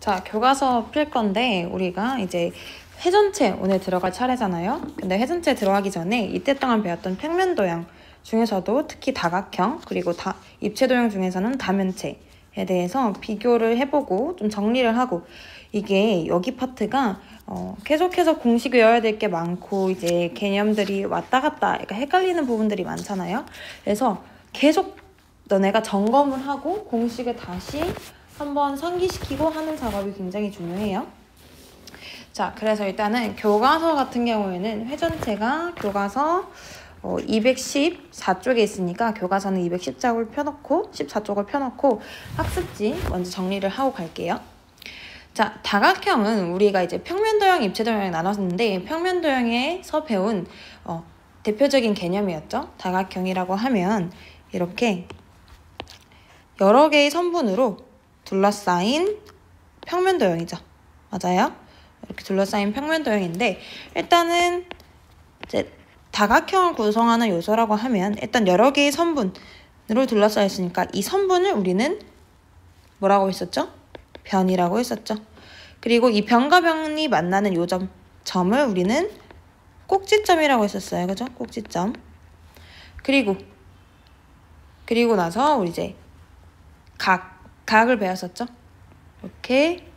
자, 교과서 풀 건데 우리가 이제 회전체 오늘 들어갈 차례잖아요. 근데 회전체 들어가기 전에 이때 동안 배웠던 평면도형 중에서도 특히 다각형 그리고 입체도형 중에서는 다면체에 대해서 비교를 해보고 좀 정리를 하고, 이게 여기 파트가 계속해서 공식 외워야 될 게 많고 이제 개념들이 왔다 갔다 그러니까 헷갈리는 부분들이 많잖아요. 그래서 계속 너네가 점검을 하고 공식을 다시 한번 상기시키고 하는 작업이 굉장히 중요해요. 자, 그래서 일단은 교과서 같은 경우에는 회전체가 교과서 214쪽에 있으니까 교과서는 210쪽을 펴놓고 14쪽을 펴놓고 학습지 먼저 정리를 하고 갈게요. 자, 다각형은 우리가 이제 평면도형, 입체도형에 나눴는데 평면도형에서 배운 대표적인 개념이었죠. 다각형이라고 하면 이렇게 여러 개의 선분으로 둘러싸인 평면도형이죠. 맞아요? 이렇게 둘러싸인 평면도형인데, 일단은 이제 다각형을 구성하는 요소라고 하면 일단 여러 개의 선분으로 둘러싸여 있으니까 이 선분을 우리는 뭐라고 했었죠? 변이라고 했었죠. 그리고 이 변과 변이 만나는 요 점을 우리는 꼭지점이라고 했었어요. 그죠? 꼭지점. 그리고 나서 우리 이제 각을 배웠었죠. 이렇게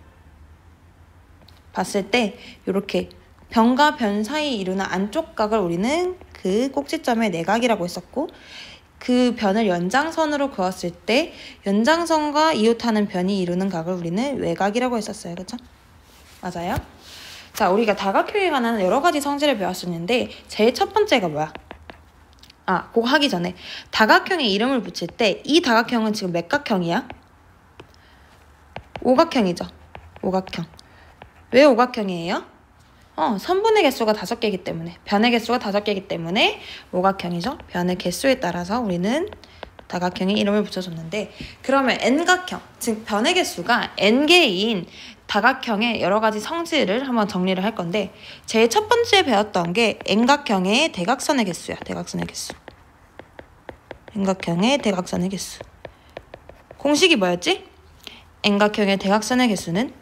봤을 때 이렇게 변과 변 사이 이루는 안쪽 각을 우리는 그 꼭지점의 내각이라고 했었고, 그 변을 연장선으로 그었을 때 연장선과 이웃하는 변이 이루는 각을 우리는 외각이라고 했었어요. 그렇죠? 맞아요? 자, 우리가 다각형에 관한 여러 가지 성질을 배웠었는데 제일 첫 번째가 뭐야? 그거 하기 전에 다각형에 이름을 붙일 때 이 다각형은 지금 몇 각형이야? 오각형이죠. 오각형. 왜 오각형이에요? 선분의 개수가 5개이기 때문에, 변의 개수가 5개이기 때문에 오각형이죠. 변의 개수에 따라서 우리는 다각형에 이름을 붙여줬는데, 그러면 n각형, 즉 변의 개수가 n개인 다각형의 여러 가지 성질을 한번 정리를 할 건데, 제일 첫 번째 배웠던 게 n각형의 대각선의 개수야. 대각선의 개수. n각형의 대각선의 개수. 공식이 뭐였지? n각형의 대각선의 개수는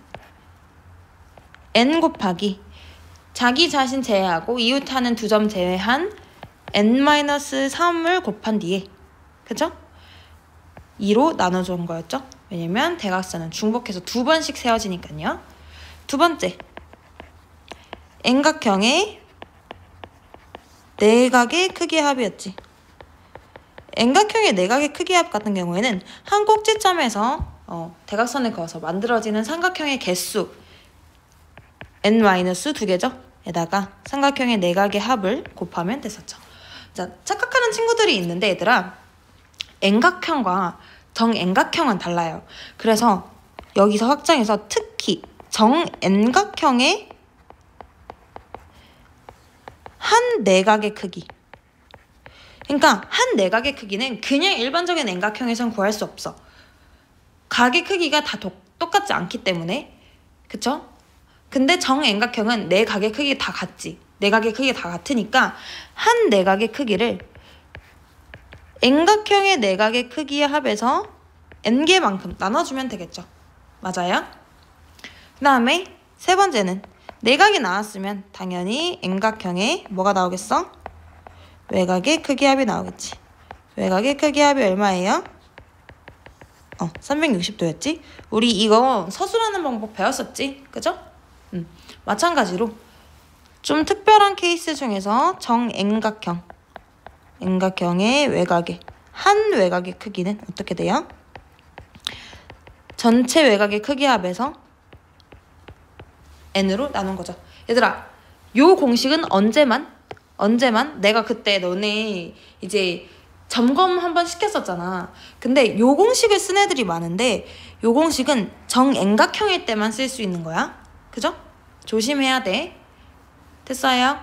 n 곱하기 자기 자신 제외하고 이웃하는 2점 제외한 n-3을 곱한 뒤에, 그쵸? 2로 나눠준 거였죠? 왜냐면 대각선은 중복해서 2번씩 세워지니까요. 두 번째, n각형의 내각의 크기의 합이었지. n각형의 내각의 크기의 합 같은 경우에는 한 꼭지점에서 대각선을 그어서 만들어지는 삼각형의 개수 n-2개죠? 에다가 삼각형의 내각의 합을 곱하면 됐었죠. 자, 착각하는 친구들이 있는데 얘들아, n각형과 정-n각형은 달라요. 그래서 여기서 확장해서 특히 정-n각형의 한 내각의 크기, 그러니까 한 내각의 크기는 그냥 일반적인 n각형에선 구할 수 없어. 각의 크기가 다 똑같지 않기 때문에. 그쵸? 근데 정-n각형은 내각의 크기 다 같지. 내각의 크기 다 같으니까 한 내각의 크기를 n각형의 내각의 크기의 합에서 n개만큼 나눠주면 되겠죠. 맞아요? 그 다음에 세 번째는 내각이 나왔으면 당연히 n각형의 뭐가 나오겠어? 외각의 크기 합이 나오겠지. 외각의 크기 합이 얼마예요? 360도였지? 우리 이거 서술하는 방법 배웠었지? 그죠? 마찬가지로 좀 특별한 케이스 중에서 정-n각형, n각형의 외각의 한 외각의 크기는 어떻게 돼요? 전체 외각의 크기 합에서 n으로 나눈 거죠. 얘들아, 요 공식은 언제만 내가 그때 너네 이제 점검 한번 시켰었잖아. 근데 요 공식을 쓴 애들이 많은데 요 공식은 정-n각형일 때만 쓸 수 있는 거야. 그죠? 조심해야 돼. 됐어요?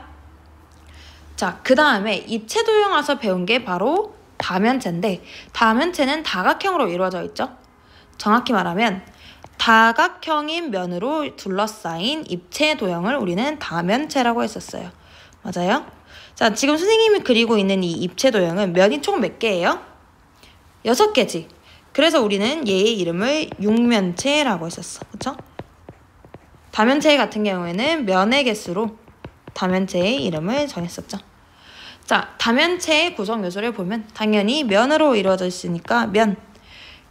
자, 그 다음에 입체도형 와서 배운 게 바로 다면체인데, 다면체는 다각형으로 이루어져 있죠. 정확히 말하면 다각형인 면으로 둘러싸인 입체도형을 우리는 다면체라고 했었어요. 맞아요? 자, 지금 선생님이 그리고 있는 이 입체도형은 면이 총 몇 개예요? 6개지. 그래서 우리는 얘의 이름을 육면체라고 했었어. 그쵸? 다면체 같은 경우에는 면의 개수로 다면체의 이름을 정했었죠. 자, 다면체의 구성 요소를 보면 당연히 면으로 이루어져 있으니까 면,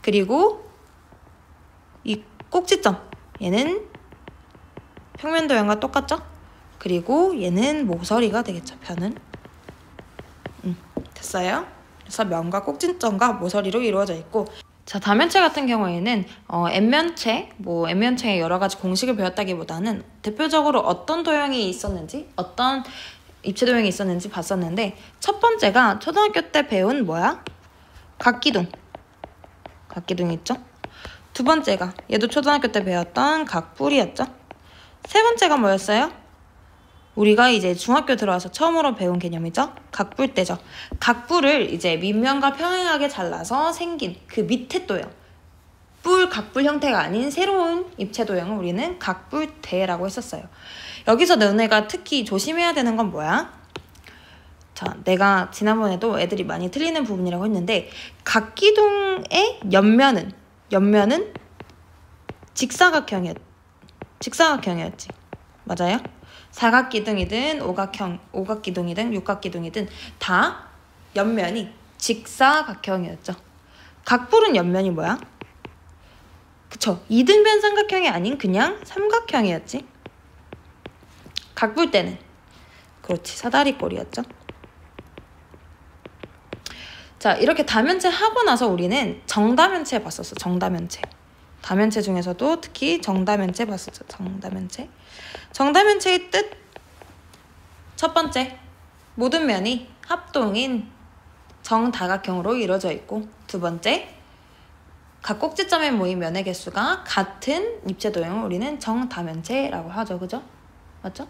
그리고 이 꼭지점, 얘는 평면 도형과 똑같죠? 그리고 얘는 모서리가 되겠죠, 편은. 됐어요? 그래서 면과 꼭지점과 모서리로 이루어져 있고, 자, 다면체 같은 경우에는 N면체의 여러 가지 공식을 배웠다기보다는 대표적으로 어떤 도형이 있었는지, 어떤 입체 도형이 있었는지 봤었는데, 첫 번째가 초등학교 때 배운 뭐야? 각기둥 있죠? 두 번째가 얘도 초등학교 때 배웠던 각뿔이었죠? 세 번째가 뭐였어요? 우리가 이제 중학교 들어와서 처음으로 배운 개념이죠? 각뿔대죠. 각뿔을 이제 밑면과 평행하게 잘라서 생긴 그 밑에 도형, 각뿔 형태가 아닌 새로운 입체 도형을 우리는 각뿔대라고 했었어요. 여기서 너네가 특히 조심해야 되는 건 뭐야? 자, 내가 지난번에도 애들이 많이 틀리는 부분이라고 했는데, 각기둥의 옆면은 직사각형이었지. 맞아요? 사각기둥이든 오각기둥이든 육각기둥이든 다 옆면이 직사각형이었죠. 각뿔은 옆면이 뭐야? 그쵸? 이등변 삼각형이 아닌 그냥 삼각형이었지. 각뿔대는 그렇지, 사다리꼴이었죠. 자, 이렇게 다면체 하고 나서 우리는 정다면체 봤었어. 다면체 중에서도 특히 정다면체 봤었죠. 정다면체의 뜻, 첫 번째, 모든 면이 합동인 정다각형으로 이루어져 있고, 두 번째, 각 꼭지점에 모인 면의 개수가 같은 입체 도형을 우리는 정다면체라고 하죠. 그죠? 맞죠?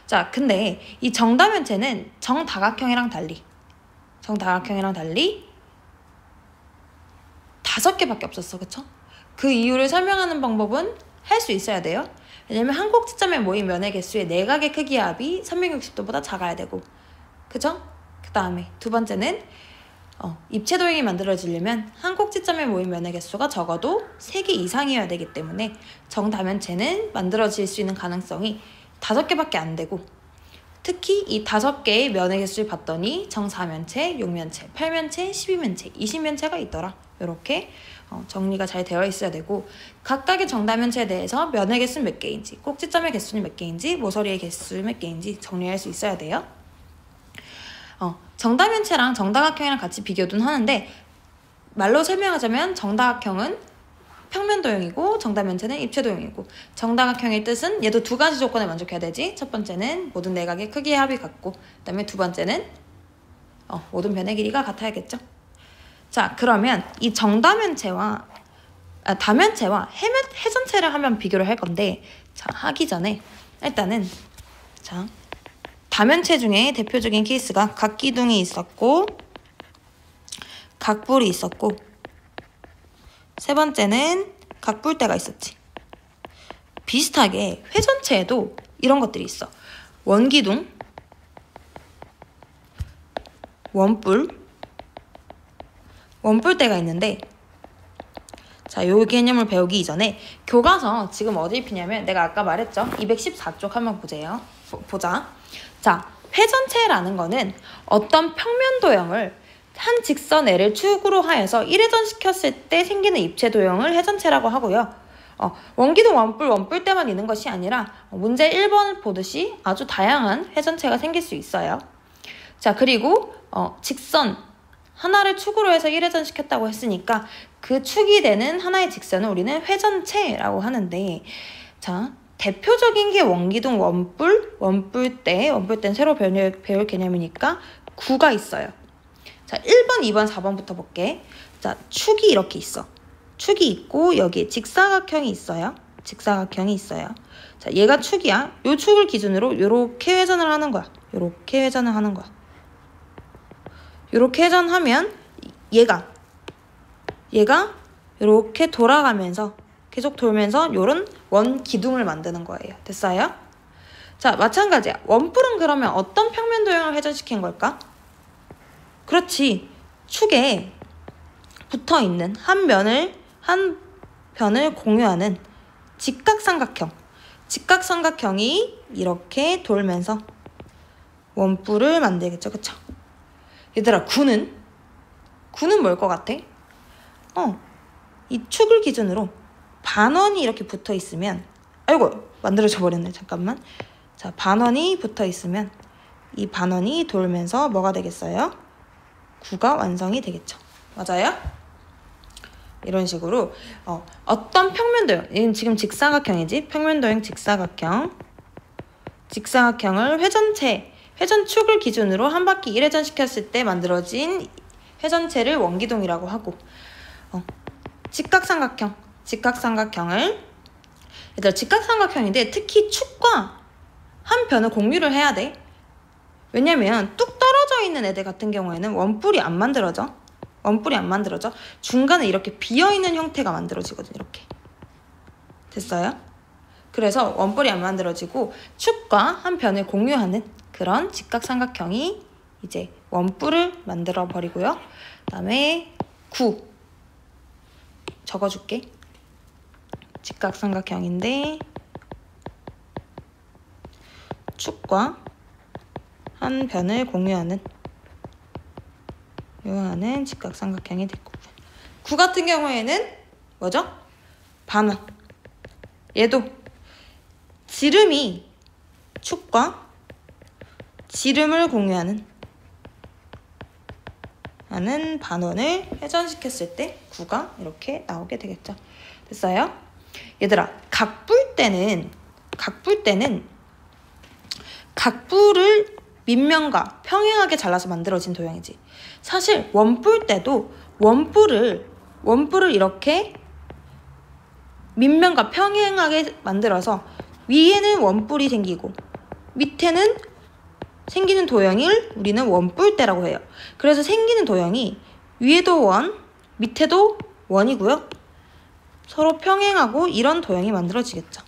자, 근데 이 정다면체는 정다각형이랑 달리 5개밖에 없었어. 그쵸? 그 이유를 설명하는 방법은 할 수 있어야 돼요. 왜냐면 한 꼭지점에 모인 면의 개수의 내각의 크기의 합이 360도보다 작아야 되고, 그죠? 그 다음에 두 번째는 입체 도형이 만들어지려면 한 꼭지점에 모인 면의 개수가 적어도 3개 이상이어야 되기 때문에 정다면체는 만들어질 수 있는 가능성이 5개밖에 안 되고, 특히 이 5개의 면의 개수를 봤더니 정사면체, 6면체, 8면체, 12면체, 20면체가 있더라. 이렇게 정리가 잘 되어 있어야 되고, 각각의 정다면체에 대해서 면의 개수는 몇 개인지, 꼭지점의 개수는 몇 개인지, 모서리의 개수는 몇 개인지 정리할 수 있어야 돼요. 정다면체랑 정다각형이랑 같이 비교는 하는데, 말로 설명하자면 정다각형은 평면 도형이고 정다면체는 입체 도형이고, 정다각형의 뜻은 얘도 2가지 조건을 만족해야 되지. 첫 번째는 모든 내각의 크기의 합이 같고, 그 다음에 두 번째는 모든 변의 길이가 같아야겠죠. 자, 그러면 이 다면체와 회전체를 한번 비교를 할 건데, 자, 하기 전에 일단은 자, 다면체 중에 대표적인 케이스가 각기둥이 있었고, 각뿔이 있었고, 세 번째는 각뿔대가 있었지. 비슷하게 회전체에도 이런 것들이 있어. 원기둥, 원뿔대가 있는데, 자, 요 개념을 배우기 이전에 교과서 지금 어디 피냐면, 내가 아까 말했죠? 214쪽 한번 보자. 자, 회전체라는 거는 어떤 평면 도형을 한 직선애를 축으로 하여서 1회전 시켰을 때 생기는 입체 도형을 회전체라고 하고요. 원기둥, 원뿔대만 있는 것이 아니라 문제 1번 보듯이 아주 다양한 회전체가 생길 수 있어요. 자, 그리고 직선 하나를 축으로 해서 1회전 시켰다고 했으니까 그 축이 되는 하나의 직선을 우리는 회전체라고 하는데, 자, 대표적인 게 원기둥, 원뿔대는 새로 배울 개념이니까 9가 있어요. 자, 1번, 2번, 4번부터 볼게. 자, 축이 이렇게 있어. 축이 있고 여기에 직사각형이 있어요. 자, 얘가 축이야. 요 축을 기준으로 요렇게 회전을 하는 거야. 요렇게 회전하면 얘가 요렇게 돌아가면서 계속 돌면서 요런 원기둥을 만드는 거예요. 됐어요? 자, 마찬가지야. 원뿔은 그러면 어떤 평면 도형을 회전시킨 걸까? 그렇지. 축에 붙어있는 한 변을 공유하는 직각삼각형. 직각삼각형이 이렇게 돌면서 원뿔을 만들겠죠. 그쵸? 얘들아, 구는 뭘 것 같아? 이 축을 기준으로 반원이 이렇게 붙어 있으면, 아이고, 만들어져 버렸네. 잠깐만. 자, 반원이 붙어 있으면 이 반원이 돌면서 뭐가 되겠어요? 구가 완성이 되겠죠. 맞아요? 이런 식으로 어떤 평면도형, 얘는 지금 직사각형이지? 평면도형 직사각형을 회전축을 기준으로 한 바퀴 1회전 시켰을 때 만들어진 회전체를 원기둥이라고 하고, 직각삼각형을, 얘들아, 직각삼각형인데 특히 축과 한 변을 공유를 해야 돼. 왜냐면 뚝 떨어져 있는 애들 같은 경우에는 원뿔이 안 만들어져. 중간에 이렇게 비어있는 형태가 만들어지거든. 이렇게. 됐어요? 그래서 원뿔이 안 만들어지고 축과 한 변을 공유하는 그런 직각삼각형이 이제 원뿔을 만들어 버리고요. 그 다음에 구 적어줄게. 직각삼각형인데 축과 한 변을 공유하는 직각삼각형이 됐고, 구 같은 경우에는 뭐죠? 반원. 얘도 지름이 축과 지름을 공유하는 반원을 회전시켰을 때 구가 이렇게 나오게 되겠죠. 됐어요? 얘들아, 각뿔 때는 각뿔을 밑면과 평행하게 잘라서 만들어진 도형이지. 사실 원뿔 때도 원뿔을 이렇게 밑면과 평행하게 만들어서 위에는 원뿔이 생기고 밑에는 생기는 도형을 우리는 원뿔대라고 해요. 그래서 생기는 도형이 위에도 원, 밑에도 원이고요. 서로 평행하고 이런 도형이 만들어지겠죠.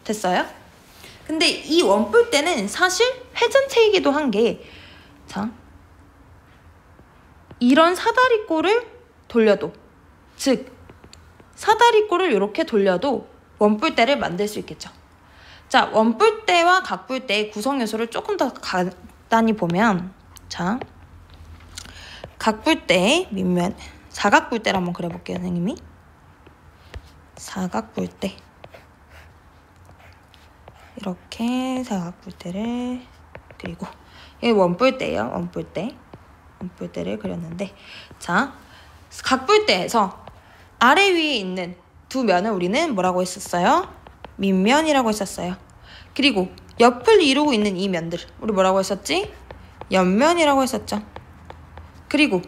됐어요? 근데 이 원뿔대는 사실 회전체이기도 한 게, 자, 이런 사다리꼴을 돌려도, 즉 사다리꼴을 이렇게 돌려도 원뿔대를 만들 수 있겠죠. 자, 원뿔대와 각뿔대의 구성 요소를 조금 더 간단히 보면, 자, 각뿔대의 밑면, 사각뿔대를 한번 그려볼게요, 선생님이. 사각뿔대. 이렇게 사각뿔대를 그리고 이게 원뿔대예요. 원뿔대를 그렸는데, 자, 각뿔대에서 아래 위에 있는 두 면을 우리는 뭐라고 했었어요? 밑면이라고 했었어요. 그리고 옆을 이루고 있는 이 면들 우리 뭐라고 했었지? 옆면이라고 했었죠. 그리고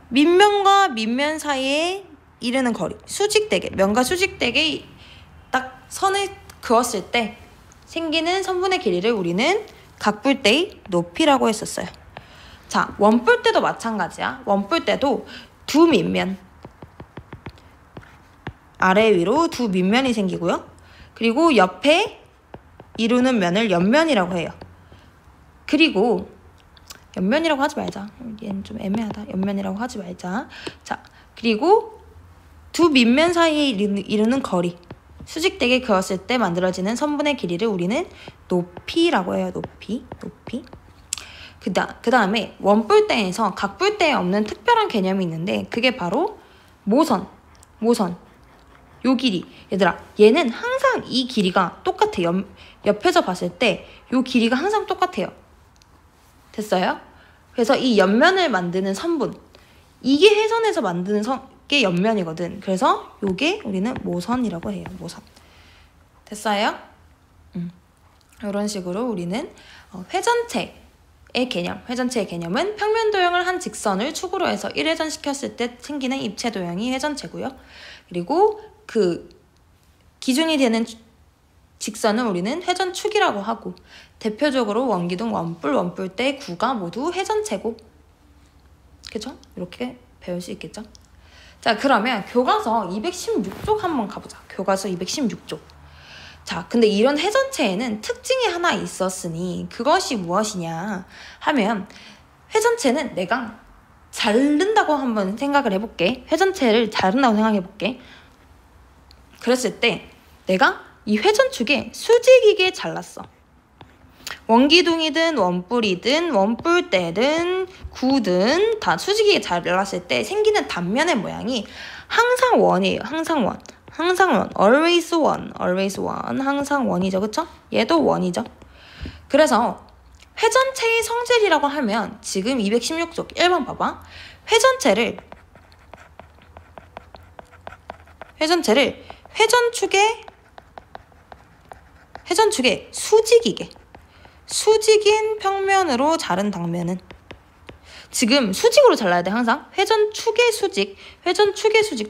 밑면과 밑면 사이에 이르는 거리, 수직대게, 면과 수직대게 딱 선을 그었을 때 생기는 선분의 길이를 우리는 각뿔대의 높이라고 했었어요. 자, 원뿔대도 마찬가지야. 원뿔대도 두 밑면, 아래 위로 두 밑면이 생기고요. 그리고 옆에 이루는 면을 옆면이라고 해요. 그리고 옆면이라고 하지 말자. 얘는 좀 애매하다. 옆면이라고 하지 말자. 자, 그리고 두 밑면 사이에 이루는 거리, 수직되게 그었을 때 만들어지는 선분의 길이를 우리는 높이라고 해요. 높이. 그 다음에 원뿔대에서 각뿔대에 없는 특별한 개념이 있는데 그게 바로 모선. 요 길이. 얘들아, 얘는 항상 이 길이가 똑같아. 옆에서 봤을 때 요 길이가 항상 똑같아요. 됐어요? 그래서 이 옆면을 만드는 선분, 이게 회선에서 만드는 게 옆면이거든. 그래서 요게 우리는 모선이라고 해요. 모선. 됐어요? 이런 식으로 우리는 회전체의 개념은 평면 도형을 한 직선을 축으로 해서 1회전 시켰을 때 생기는 입체 도형이 회전체고요. 그리고 그 기준이 되는 직선은 우리는 회전축이라고 하고, 대표적으로 원기둥, 원뿔, 원뿔대, 구가 모두 회전체고. 그쵸? 이렇게 배울 수 있겠죠? 자, 그러면 교과서 216쪽 한번 가보자. 교과서 216쪽. 자, 근데 이런 회전체에는 특징이 하나 있었으니 그것이 무엇이냐 하면, 회전체는 내가 자른다고 한번 생각을 해볼게. 회전체를 자른다고 생각해볼게. 그랬을 때 내가 이 회전축에 수직이게 잘랐어. 원기둥이든 원뿔이든 원뿔대든 구든 다 수직이게 잘랐을 때 생기는 단면의 모양이 항상 원이에요. 항상 원. 항상 원. always one. always one. 항상 원이죠. 그쵸? 얘도 원이죠. 그래서 회전체의 성질이라고 하면 지금 216쪽 1번 봐봐. 회전체를 회전축에 수직인 평면으로 자른 당면은 지금 수직으로 잘라야 돼. 항상 회전축의 수직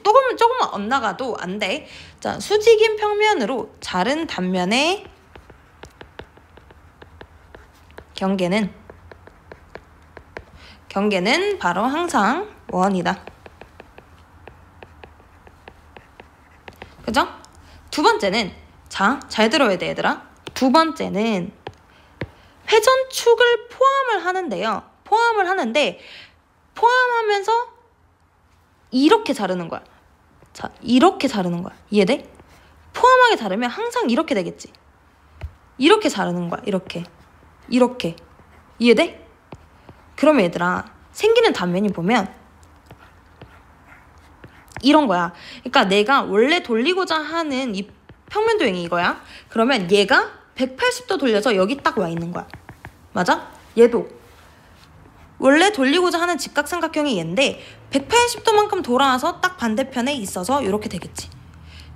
조금만 엇나가도 안 돼. 자, 수직인 평면으로 자른 단면의 경계는 바로 항상 원이다. 그죠? 두 번째는 자, 잘 들어야 돼 얘들아. 두 번째는 회전축을 포함을 하는데요. 포함하면서 이렇게 자르는 거야. 자, 이렇게 자르는 거야. 이해돼? 포함하게 자르면 항상 이렇게 되겠지. 이렇게 자르는 거야. 이렇게. 이해돼? 그러면 얘들아, 생기는 단면이 보면 이런 거야. 그러니까 내가 원래 돌리고자 하는 이 평면 도형이 이거야. 그러면 얘가 180도 돌려서 여기 딱 와 있는 거야. 맞아? 얘도 원래 돌리고자 하는 직각삼각형이 얘인데 180도만큼 돌아와서 딱 반대편에 있어서 이렇게 되겠지.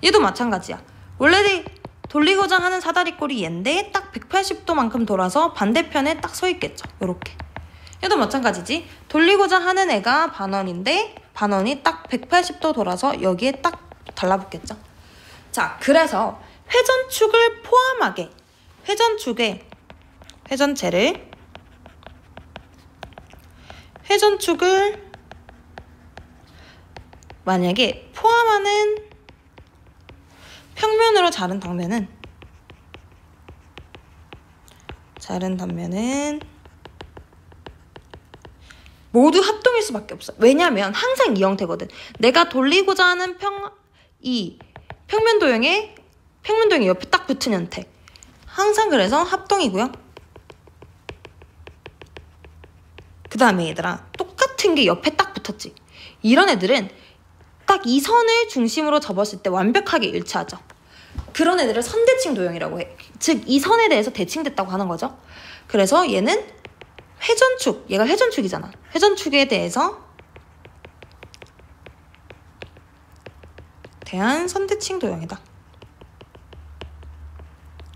얘도 마찬가지야. 원래 돌리고자 하는 사다리꼴이 얘인데 딱 180도만큼 돌아서 반대편에 딱 서 있겠죠. 이렇게. 얘도 마찬가지지. 돌리고자 하는 애가 반원인데 반원이 딱 180도 돌아서 여기에 딱 달라붙겠죠. 자, 그래서 회전축을 포함하게 회전축을 만약에 포함하는 평면으로 자른 단면은 모두 합동일 수밖에 없어. 왜냐면 항상 이 형태거든. 내가 돌리고자 하는 이 평면 도형이 옆에 딱 붙은 형태. 항상 그래서 합동이고요. 그 다음에 얘들아, 똑같은 게 옆에 딱 붙었지. 이런 애들은 딱 이 선을 중심으로 접었을 때 완벽하게 일치하죠. 그런 애들을 선대칭 도형이라고 해. 즉, 이 선에 대해서 대칭됐다고 하는 거죠. 그래서 얘는 얘가 회전축이잖아. 회전축에 대해서 대한 선대칭 도형이다.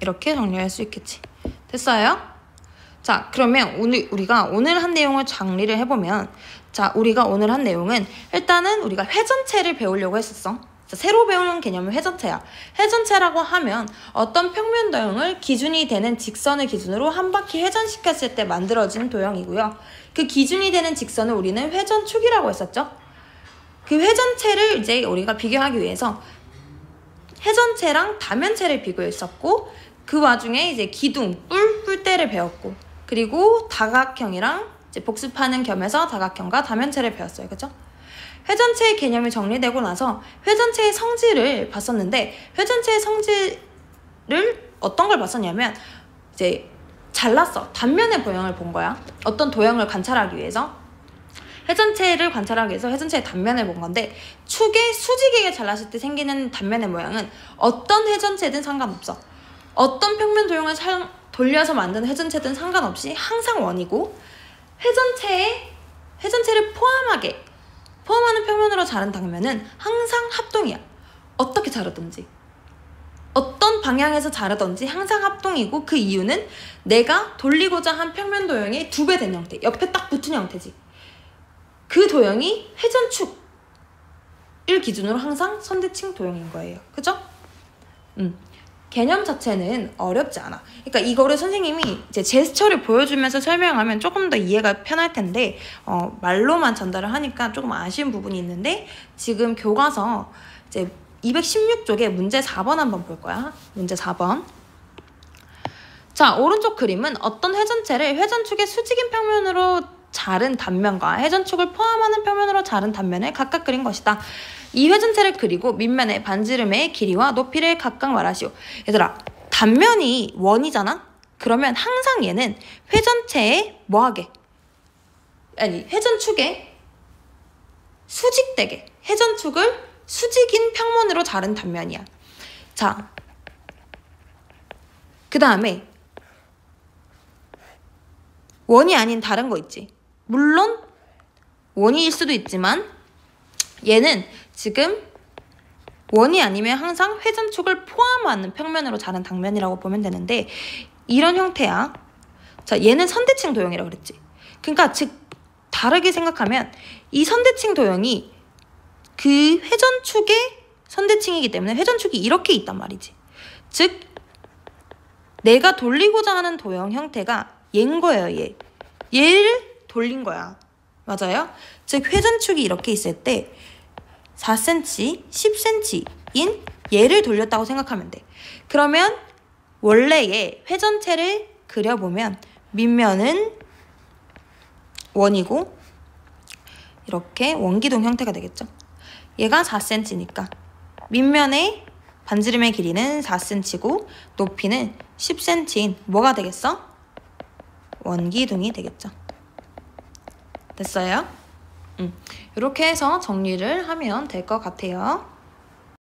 이렇게 정리할 수 있겠지. 됐어요? 자, 그러면 우리가 오늘 한 내용을 정리를 해보면, 자, 우리가 오늘 한 내용은 일단은 우리가 회전체를 배우려고 했었어. 자, 새로 배우는 개념은 회전체야. 회전체라고 하면 어떤 평면 도형을 기준이 되는 직선을 기준으로 한 바퀴 회전시켰을 때 만들어진 도형이고요. 그 기준이 되는 직선을 우리는 회전축이라고 했었죠. 그 회전체를 이제 우리가 비교하기 위해서 회전체랑 다면체를 비교했었고, 그 와중에 이제 기둥, 뿔대를 배웠고, 그리고 다각형이랑 이제 복습하는 겸해서 다각형과 다면체를 배웠어요. 그죠? 회전체의 개념이 정리되고 나서 회전체의 성질을 봤었는데, 회전체의 성질을 어떤 걸 봤었냐면 이제 잘랐어. 단면의 모양을 본 거야. 어떤 도형을 관찰하기 위해서. 회전체를 관찰하기 위해서 회전체의 단면을 본 건데, 축에 수직이게 잘랐을 때 생기는 단면의 모양은 어떤 회전체든 상관없어. 어떤 평면 도형을 돌려서 만든 회전체든 상관없이 항상 원이고, 회전체를 포함하는 평면으로 자른 당면은 항상 합동이야. 어떻게 자르든지, 어떤 방향에서 자르든지 항상 합동이고, 그 이유는 내가 돌리고자 한 평면 도형의 2배 된 형태, 옆에 딱 붙은 형태지. 그 도형이 회전축을 기준으로 항상 선대칭 도형인 거예요. 그죠? 개념 자체는 어렵지 않아. 그러니까 이거를 선생님이 이제 제스처를 보여주면서 설명하면 조금 더 이해가 편할 텐데, 말로만 전달을 하니까 조금 아쉬운 부분이 있는데, 지금 교과서 이제 216쪽에 문제 4번 한번 볼 거야. 문제 4번. 자, 오른쪽 그림은 어떤 회전체를 회전축의 수직인 평면으로 자른 단면과 회전축을 포함하는 평면으로 자른 단면을 각각 그린 것이다. 이 회전체를 그리고 밑면의 반지름의 길이와 높이를 각각 말하시오. 얘들아, 단면이 원이잖아? 그러면 항상 얘는 회전체에 뭐하게? 아니, 회전축에 수직되게, 회전축을 수직인 평면으로 자른 단면이야. 자, 그 다음에 원이 아닌 다른 거 있지. 물론 원이일 수도 있지만 얘는 지금 원이 아니면 항상 회전축을 포함하는 평면으로 자른 단면이라고 보면 되는데, 이런 형태야. 자, 얘는 선대칭 도형이라고 그랬지. 그러니까 즉 다르게 생각하면 이 선대칭 도형이 그 회전축의 선대칭이기 때문에 회전축이 이렇게 있단 말이지. 즉 내가 돌리고자 하는 도형 형태가 얘인 거예요. 얘를 돌린 거야. 맞아요? 즉 회전축이 이렇게 있을 때 4cm, 10cm인 얘를 돌렸다고 생각하면 돼. 그러면 원래의 회전체를 그려보면 밑면은 원이고 이렇게 원기둥 형태가 되겠죠. 얘가 4cm니까 밑면의 반지름의 길이는 4cm고 높이는 10cm인 뭐가 되겠어? 원기둥이 되겠죠. 됐어요? 이렇게 해서 정리를 하면 될 것 같아요.